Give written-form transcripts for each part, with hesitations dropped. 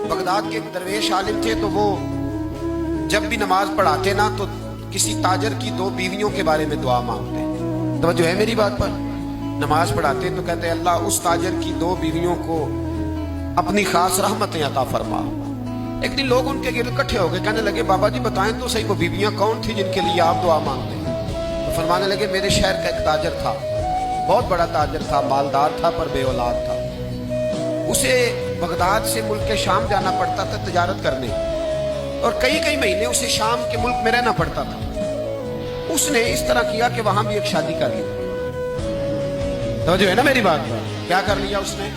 Baghdad के एक दरवेश आलिम थे, तो वो जब भी नमाज पढ़ाते ना तो किसी ताजर की 2 बीवियों के बारे में दुआ मांगते। तो जो है मेरी बात पर, नमाज पढ़ाते तो कहते अल्लाह उस ताजर की 2 बीवियों को अपनी खास रहमतें अता फरमा। एक दिन लोग उनके गिर्द इकट्ठे हो गए, कहने लगे बाबा जी बताएं तो सही वो बीवियां कौन थी जिनके लिए आप दुआ मांगते हैं। तो फरमाने लगे मेरे शहर का एक ताजर था, बहुत बड़ा ताजर था, मालदार था पर बे औलाद था। उसे बगदाद से मुल्क शाम जाना पड़ता था तिजारत करने, और कई कई महीने उसे शाम के मुल्क में रहना पड़ता था। उसने इस तरह किया कि वहां भी एक शादी कर ली। तो जो है ना मेरी बात, क्या कर लिया उसने?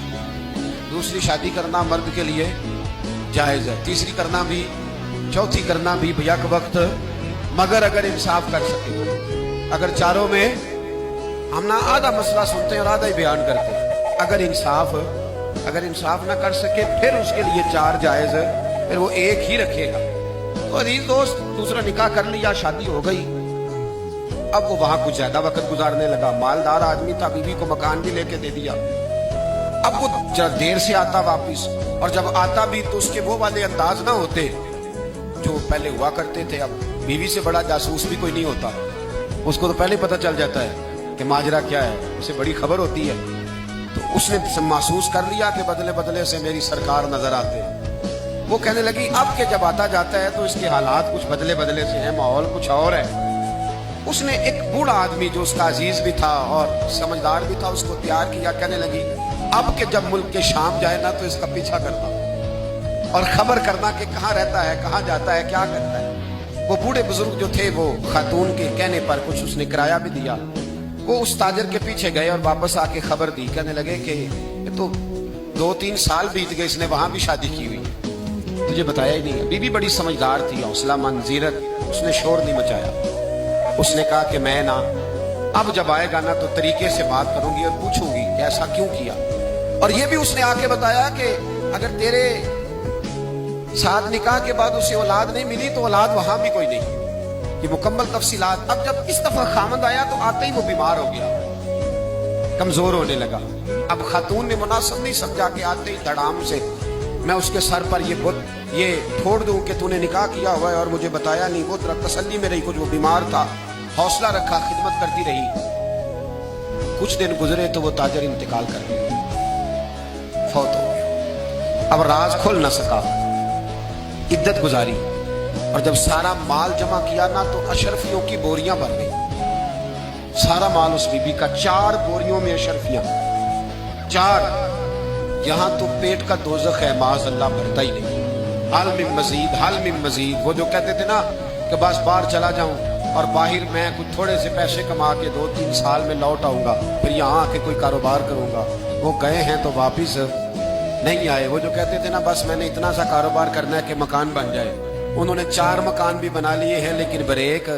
दूसरी शादी करना मर्द के लिए जायज है, तीसरी करना भी, चौथी करना भी भैया के वक्त, मगर अगर इंसाफ कर सके। अगर चारों में हम ना आधा मसला सुनते हैं और आधा ही बयान करते हैं। अगर इंसाफ ना कर सके फिर उसके लिए 4 जायज है, फिर वो एक ही रखेगा। तो अजीज दोस्त, दूसरा निकाह कर लिया, शादी हो गई। अब वो वहां कुछ ज्यादा वक्त गुजारने लगा, मालदार आदमी था, बीवी को मकान भी लेके दे दिया। अब वो जब देर से आता वापिस, और जब आता भी तो उसके वो वाले अंदाज ना होते जो पहले हुआ करते थे। अब बीवी से बड़ा जासूस भी कोई नहीं होता, उसको तो पहले पता चल जाता है कि माजरा क्या है, उसे बड़ी खबर होती है। तो उसने महसूस कर लिया कि बदले बदले से मेरी सरकार नजर आते हैं। वो कहने लगी अब के जब आता जाता है तो इसके हालात कुछ बदले बदले से हैं, माहौल कुछ और है। उसने एक बूढ़ा आदमी जो उसका अजीज भी था और समझदार भी था, उसको तैयार किया। कहने लगी अब के जब मुल्क के शाम जाए ना तो इसका पीछा करना और खबर करना कि कहाँ रहता है, कहाँ जाता है, क्या करता है। वो बूढ़े बुजुर्ग जो थे वो खातून के कहने पर कुछ उसने किराया भी दिया। वो उस ताजर के पीछे गए और वापस आके खबर दी। कहने लगे कि तो 2-3 साल बीत गए, इसने वहां भी शादी की हुई, तुझे बताया ही नहीं। बीबी बड़ी समझदार थी, हौसलामंद, जीरत, उसने शोर नहीं मचाया। उसने कहा कि मैं ना अब जब आएगा ना तो तरीके से बात करूंगी और पूछूंगी कि ऐसा क्यों किया। और ये भी उसने आके बताया कि अगर तेरे साथ निकाह के बाद उसे औलाद नहीं मिली तो औलाद वहां भी कोई नहीं। ये मुकम्मल तफसीलात। अब जब इस दफा खामद आया तो आते ही वो बीमार हो गया, कमजोर होने लगा। अब खातून ने मुनासिब नहीं समझा कि आते ही धड़ाम से मैं उसके सर पर ये फोड़ दूं कि तूने निकाह किया हुआ है और मुझे बताया नहीं। वो तरह तसल्ली में रही, कुछ वो बीमार था, हौसला रखा, खिदमत करती रही। कुछ दिन गुजरे तो वो ताजर इंतकाल कर गया, फौत हो गया। अब राज खोल न सका, इद्दत गुजारी, और जब सारा माल जमा किया ना तो अशरफियों की बोरियां भर गई। सारा माल उस बीबी का, 4 बोरियों में अशरफियां, 4। यहां तो पेट का दोज़ख है, माज़अल्लाह भरता ही नहीं। हाल में मजीद, हाल में मजीद। वो जो कहते थे ना कि बस बाहर चला जाऊं और बाहर मैं कुछ थोड़े से पैसे कमा के 2-3 साल में लौट आऊंगा, फिर यहाँ आके कोई कारोबार करूंगा। वो गए हैं तो वापिस नहीं आए। वो जो कहते थे ना बस मैंने इतना सा कारोबार करना है कि मकान बन जाए, उन्होंने 4 मकान भी बना लिए हैं, लेकिन बरेक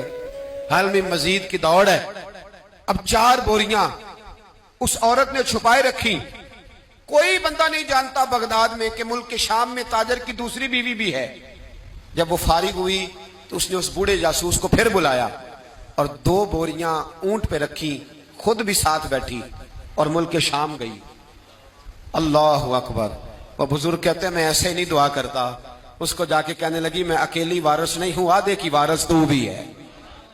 हाल में मजीद की दौड़ है। अब 4 बोरियां उस औरत ने छुपाए रखी। कोई बंदा नहीं जानता बगदाद में कि मुल्क के शाम में ताजर की दूसरी बीवी भी है। जब वो फारिग हुई तो उसने उस बूढ़े जासूस को फिर बुलाया और 2 बोरियां ऊंट पे रखी, खुद भी साथ बैठी और मुल्क के शाम गई। अल्लाह अकबर। वो बुजुर्ग कहते हैं मैं ऐसे नहीं दुआ करता। उसको जाके कहने लगी मैं अकेली वारिस नहीं हूं, आधे की वारिस तू भी है।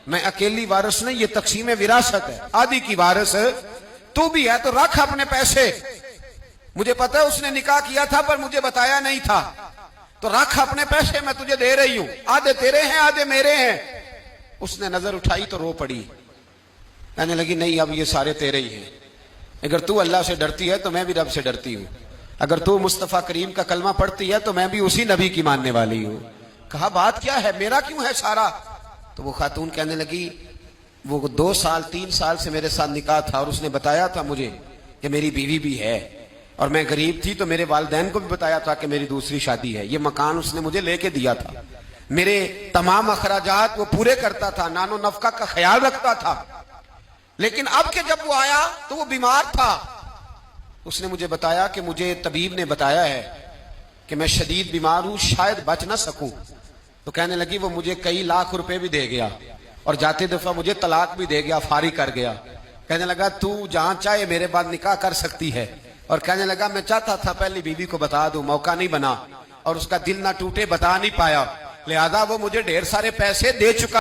मैं अकेली वारिस नहीं, ये तकसीम विरासत है, आधी की वारिस तू भी है। तो रख अपने पैसे, मुझे पता है उसने निकाह किया था पर मुझे बताया नहीं था, तो रख अपने पैसे, मैं तुझे दे रही हूं, आधे तेरे हैं आधे मेरे हैं। उसने नजर उठाई तो रो पड़ी, कहने लगी नहीं अब ये सारे तेरे ही हैं। अगर तू अल्लाह से डरती है तो मैं भी रब से डरती हूं। अगर तू मुस्तफा करीम का कलमा पढ़ती है तो मैं भी उसी नबी की मानने वाली हूं। कहा बात क्या है, मेरा क्यों है सारा? तो वो खातून कहने लगी वो 2 साल 3 साल से मेरे साथ निकाह था और उसने बताया था मुझे कि मेरी बीवी भी है, और मैं गरीब थी तो मेरे वालिदैन को भी बताया था कि मेरी दूसरी शादी है। ये मकान उसने मुझे लेके दिया था, मेरे तमाम अखराजात वो पूरे करता था, नानो नफका का ख्याल रखता था। लेकिन अब के जब वो आया तो वो बीमार था। उसने मुझे बताया कि मुझे तबीब ने बताया है कि मैं शदीद बीमार हूं, शायद बच ना सकूं। तो कहने लगी वो मुझे कई लाख रुपए भी दे गया और जाते दफा मुझे तलाक भी दे गया, फारिग कर गया। कहने लगा तू जहां चाहे मेरे बाद निकाह कर सकती है। और कहने लगा मैं चाहता था पहली बीवी को बता दूं, मौका नहीं बना, اور اس کا دل نہ ٹوٹے بتا نہیں پایا، لہذا وہ مجھے ڈھیر سارے پیسے دے چکا